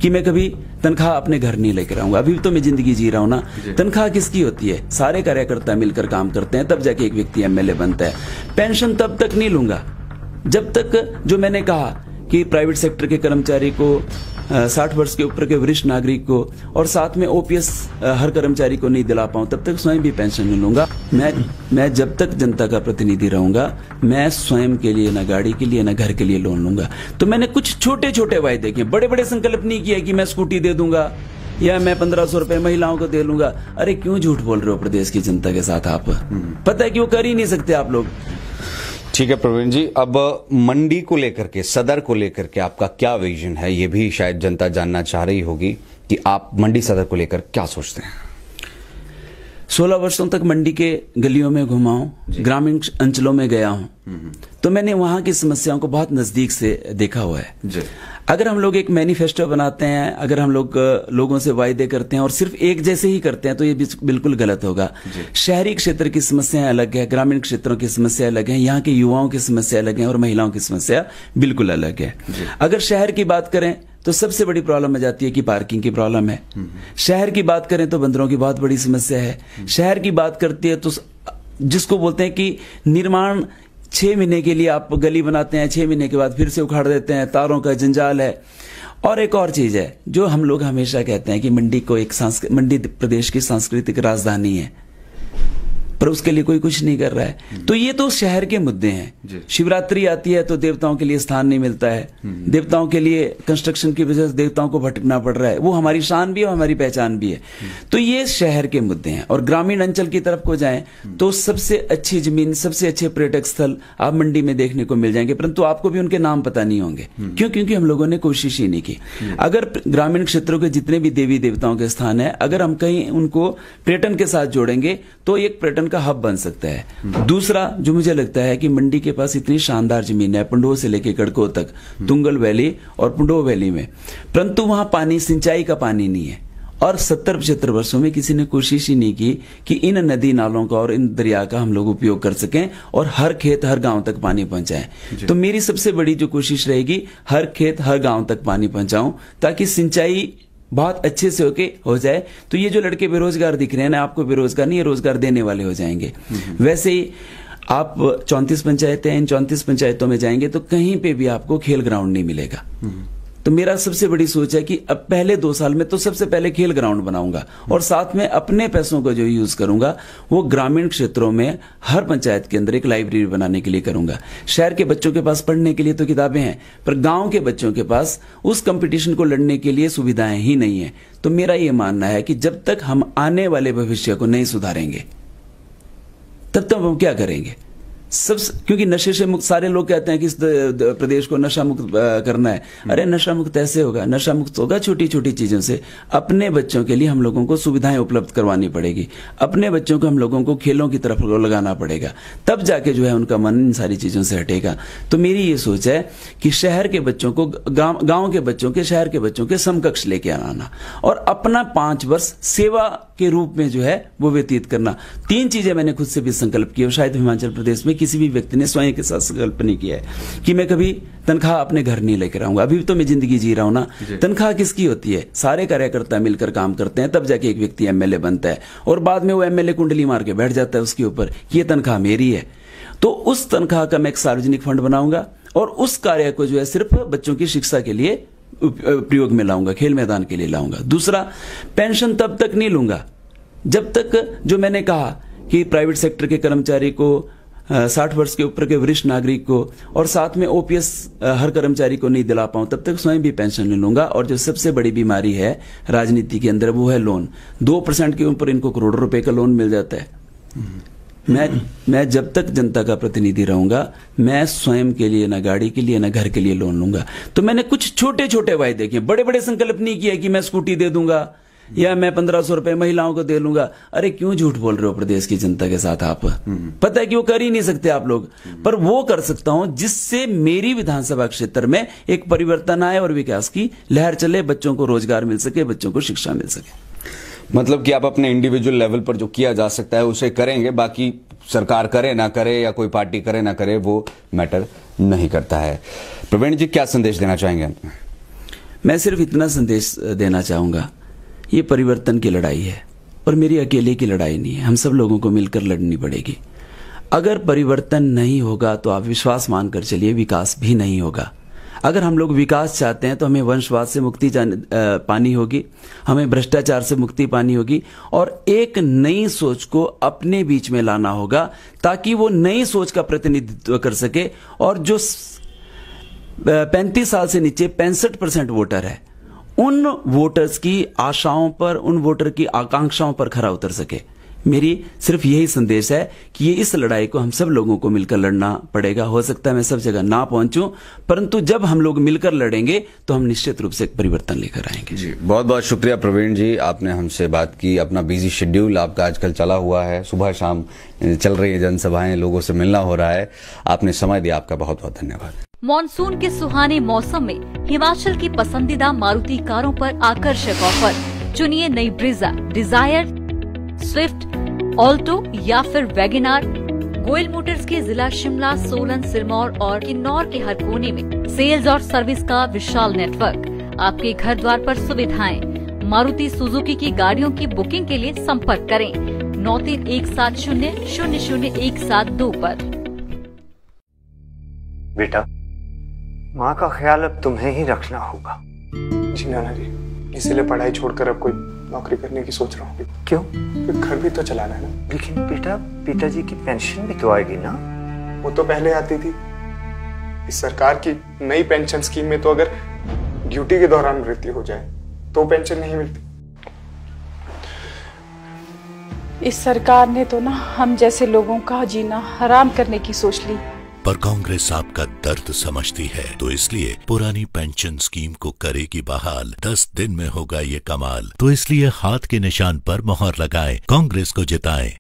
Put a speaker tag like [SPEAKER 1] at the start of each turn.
[SPEAKER 1] कि मैं कभी तनख्वाह अपने घर नहीं लेकर आऊंगा। अभी तो मैं जिंदगी जी रहा हूं ना। तनख्वाह किसकी होती है? सारे कार्यकर्ता मिलकर काम करते हैं, तब जाके एक व्यक्ति एमएलए बनता है। पेंशन तब तक नहीं लूंगा जब तक, जो मैंने कहा कि प्राइवेट सेक्टर के कर्मचारी को, 60 वर्ष के ऊपर के वरिष्ठ नागरिक को और साथ में ओपीएस हर कर्मचारी को नहीं दिला पाऊं, तब तक स्वयं भी पेंशन नहीं लूंगा। मैं जब तक जनता का प्रतिनिधि रहूंगा, मैं स्वयं के लिए, ना गाड़ी के लिए, ना घर के लिए लोन लूंगा। तो मैंने कुछ छोटे छोटे वायदे किए, बड़े बड़े संकल्प नहीं किया कि मैं स्कूटी दे दूंगा या मैं 1500 रुपए महिलाओं को दे लूंगा। अरे क्यों झूठ बोल रहे हो प्रदेश की जनता के साथ आप? पता है कि वो कर ही नहीं सकते आप लोग।
[SPEAKER 2] ठीक है प्रवीण जी, अब मंडी को लेकर के, सदर को लेकर के आपका क्या विजन है, ये भी शायद जनता जानना चाह रही होगी कि आप मंडी सदर को लेकर क्या सोचते हैं।
[SPEAKER 1] 16 वर्षों तक मंडी के गलियों में घुमा हूं, ग्रामीण अंचलों में गया हूं, तो मैंने वहां की समस्याओं को बहुत नजदीक से देखा हुआ है। अगर हम लोग एक मैनिफेस्टो बनाते हैं, अगर हम लोग लोगों से वायदे करते हैं और सिर्फ एक जैसे ही करते हैं, तो ये बिल्कुल गलत होगा। शहरी क्षेत्र की समस्याएं अलग है, ग्रामीण क्षेत्रों की समस्या अलग है, यहाँ के युवाओं की समस्या अलग है और महिलाओं की समस्या बिल्कुल अलग है। अगर शहर की बात करें तो सबसे बड़ी प्रॉब्लम आ जाती है कि पार्किंग की प्रॉब्लम है। शहर की बात करें तो बंदरों की बहुत बड़ी समस्या है। शहर की बात करती है तो जिसको बोलते हैं कि निर्माण 6 महीने के लिए आप गली बनाते हैं, 6 महीने के बाद फिर से उखाड़ देते हैं, तारों का जंजाल है। और एक और चीज है जो हम लोग हमेशा कहते हैं कि मंडी को मंडी प्रदेश की सांस्कृतिक राजधानी है, पर उसके लिए कोई कुछ नहीं कर रहा है। तो ये तो शहर के मुद्दे हैं। शिवरात्रि आती है तो देवताओं के लिए स्थान नहीं मिलता है, देवताओं के लिए कंस्ट्रक्शन की वजह से देवताओं को भटकना पड़ रहा है। वो हमारी शान भी है और हमारी पहचान भी है। तो ये शहर के मुद्दे हैं। और ग्रामीण अंचल की तरफ को जाएं तो सबसे अच्छी जमीन, सबसे अच्छे पर्यटक स्थल आप मंडी में देखने को मिल जाएंगे, परंतु आपको भी उनके नाम पता नहीं होंगे। क्यों? क्योंकि हम लोगों ने कोशिश ही नहीं की। अगर ग्रामीण क्षेत्रों के जितने भी देवी देवताओं के स्थान है, अगर हम कहीं उनको पर्यटन के साथ जोड़ेंगे तो एक पर्यटन का हब बन सकता है। दूसरा जो मुझे लगता है कि मंडी के पास इतनी शानदार जमीन है, पुंडो से लेकर गड़को तक, तुंगल वैली और पुंडो वैली में, परंतु वहां पानी, सिंचाई का पानी नहीं है। और 70-75 वर्षों में किसी ने कोशिश ही नहीं की कि इन नदी नालों का और इन दरिया का हम लोग उपयोग कर सकें और हर खेत हर गांव तक पानी पहुंचाएं। तो मेरी सबसे बड़ी जो कोशिश रहेगी, हर खेत हर गांव तक पानी पहुंचाऊं, ताकि सिंचाई बहुत अच्छे से हो जाए। तो ये जो लड़के बेरोजगार दिख रहे हैं ना, आपको बेरोजगार नहीं, ये रोजगार देने वाले हो जाएंगे। वैसे ही आप 34 पंचायतें हैं, इन 34 पंचायतों में जाएंगे तो कहीं पे भी आपको खेल ग्राउंड नहीं मिलेगा। तो मेरा सबसे बड़ी सोच है कि अब पहले 2 साल में तो सबसे पहले खेल ग्राउंड बनाऊंगा और साथ में अपने पैसों को जो यूज करूंगा वो ग्रामीण क्षेत्रों में हर पंचायत के अंदर एक लाइब्रेरी बनाने के लिए करूंगा। शहर के बच्चों के पास पढ़ने के लिए तो किताबें हैं, पर गांव के बच्चों के पास उस कंपटीशन को लड़ने के लिए सुविधाएं ही नहीं है। तो मेरा यह मानना है कि जब तक हम आने वाले भविष्य को नहीं सुधारेंगे तब तक हम क्या करेंगे? क्योंकि नशे से मुक्त, सारे लोग कहते हैं कि इस प्रदेश को नशा मुक्त करना है। अरे नशा मुक्त ऐसे होगा, नशा मुक्त होगा छोटी छोटी चीजों से। अपने बच्चों के लिए हम लोगों को सुविधाएं उपलब्ध करवानी पड़ेगी, अपने बच्चों को हम लोगों को खेलों की तरफ लगाना पड़ेगा, तब जाके जो है उनका मन इन सारी चीजों से हटेगा। तो मेरी ये सोच है कि शहर के बच्चों को गांव के बच्चों के, शहर के बच्चों के समकक्ष लेके आना और अपना 5 वर्ष सेवा के रूप में जो है वो व्यतीत करना। 3 चीजें मैंने खुद से भी संकल्प किया, शायद हिमाचल प्रदेश में किसी भी व्यक्ति ने स्वयं के साथ संकल्प नहीं किया है कि मैं कभी तनख्वाह अपने घर नहीं लेकर आऊंगा। अभी तो मैं जिंदगी जी रहा हूं ना। तनख्वाह किसकी होती है? सारे कार्यकर्ता मिलकर काम करते हैं, तब जाके एक व्यक्ति एमएलए बनता है और बाद में वो एमएलए कुंडली मार के बैठ जाता है उसके ऊपर कि ये तनख्वाह मेरी है। तो उस तनख्वाह का मैं एक सार्वजनिक फंड बनाऊंगा और उस कार्य को जो है सिर्फ बच्चों की शिक्षा के लिए प्रयोग में लाऊंगा, खेल मैदान के लिए लाऊंगा। दूसरा, पेंशन तब तक नहीं लूंगा जब तक, जो मैंने कहा कि प्राइवेट सेक्टर के कर्मचारी को, 60 वर्ष के ऊपर के वरिष्ठ नागरिक को और साथ में ओपीएस हर कर्मचारी को नहीं दिला पाऊं, तब तक स्वयं भी पेंशन नहीं लूंगा। और जो सबसे बड़ी बीमारी है राजनीति के अंदर वो है लोन। 2% के ऊपर इनको करोड़ों रुपए का लोन मिल जाता है। मैं जब तक जनता का प्रतिनिधि रहूंगा, मैं स्वयं के लिए, ना गाड़ी के लिए, ना घर के लिए लोन लूंगा। तो मैंने कुछ छोटे छोटे वायदे किए, बड़े बड़े संकल्प नहीं किए कि मैं स्कूटी दे दूंगा या मैं 1500 रुपए महिलाओं को दे लूंगा। अरे क्यों झूठ बोल रहे हो प्रदेश की जनता के साथ आप? पता है कि वो कर ही नहीं सकते आप लोग, पर वो कर सकता हूं जिससे मेरी विधानसभा क्षेत्र में एक परिवर्तन आए और विकास की लहर चले, बच्चों को रोजगार मिल सके, बच्चों को शिक्षा मिल सके।
[SPEAKER 2] मतलब कि आप अपने इंडिविजुअल लेवल पर जो किया जा सकता है उसे करेंगे, बाकी सरकार करे ना करे या कोई पार्टी करे ना करे वो मैटर नहीं करता है। प्रवीण जी, क्या संदेश देना चाहेंगे?
[SPEAKER 1] मैं सिर्फ इतना संदेश देना चाहूंगा, ये परिवर्तन की लड़ाई है और मेरी अकेले की लड़ाई नहीं है, हम सब लोगों को मिलकर लड़नी पड़ेगी। अगर परिवर्तन नहीं होगा तो आप विश्वास मानकर चलिए विकास भी नहीं होगा। अगर हम लोग विकास चाहते हैं तो हमें वंशवाद से मुक्ति पानी होगी, हमें भ्रष्टाचार से मुक्ति पानी होगी और एक नई सोच को अपने बीच में लाना होगा ताकि वो नई सोच का प्रतिनिधित्व कर सके और जो 35 साल से नीचे 65% वोटर है, उन वोटर्स की आशाओं पर, उन वोटर की आकांक्षाओं पर खरा उतर सके। मेरी सिर्फ यही संदेश है कि ये इस लड़ाई को हम सब लोगों को मिलकर लड़ना पड़ेगा। हो सकता है मैं सब जगह ना पहुंचूं, परंतु जब हम लोग मिलकर लड़ेंगे तो हम निश्चित रूप से एक परिवर्तन लेकर आएंगे।
[SPEAKER 2] जी, बहुत बहुत शुक्रिया प्रवीण जी, आपने हमसे बात की। अपना बिजी शेड्यूल आपका आजकल चला हुआ है, सुबह शाम चल रही है जनसभाएं, लोगों से मिलना हो रहा है, आपने समय दिया, आपका बहुत बहुत धन्यवाद।
[SPEAKER 3] मॉनसून के सुहाने मौसम में हिमाचल की पसंदीदा मारुति कारों पर आकर्षक ऑफर। चुनिए नई ब्रीजा, डिजायर, स्विफ्ट, ऑल्टो या फिर वैगनार। गोयल मोटर्स के जिला शिमला, सोलन, सिरमौर और किन्नौर के हर कोने में सेल्स और सर्विस का विशाल नेटवर्क, आपके घर द्वार पर सुविधाएं। मारुति सुजुकी की गाड़ियों की बुकिंग के लिए संपर्क करें 9317000172 पर।
[SPEAKER 4] बेटा, माँ का ख्याल अब तुम्हें ही रखना होगा।
[SPEAKER 5] जी नाना जी, इसीलिए पढ़ाई छोड़कर अब कोई नौकरी करने की सोच रहा हूँ।
[SPEAKER 4] क्यों?
[SPEAKER 5] घर भी तो चलाना है ना।
[SPEAKER 4] लेकिन बेटा, पिताजी की पेंशन भी तो आएगी ना।
[SPEAKER 5] वो तो पहले आती थी। इस सरकार की नई पेंशन स्कीम में तो अगर ड्यूटी के दौरान मृत्यु हो जाए तो पेंशन नहीं मिलती।
[SPEAKER 6] इस सरकार ने तो ना हम जैसे लोगों का जीना हराम करने की सोच ली।
[SPEAKER 7] पर कांग्रेस आपका दर्द समझती है, तो इसलिए पुरानी पेंशन स्कीम को करेगी बहाल। 10 दिन में होगा ये कमाल, तो इसलिए हाथ के निशान पर मोहर लगाएं, कांग्रेस को जिताएं।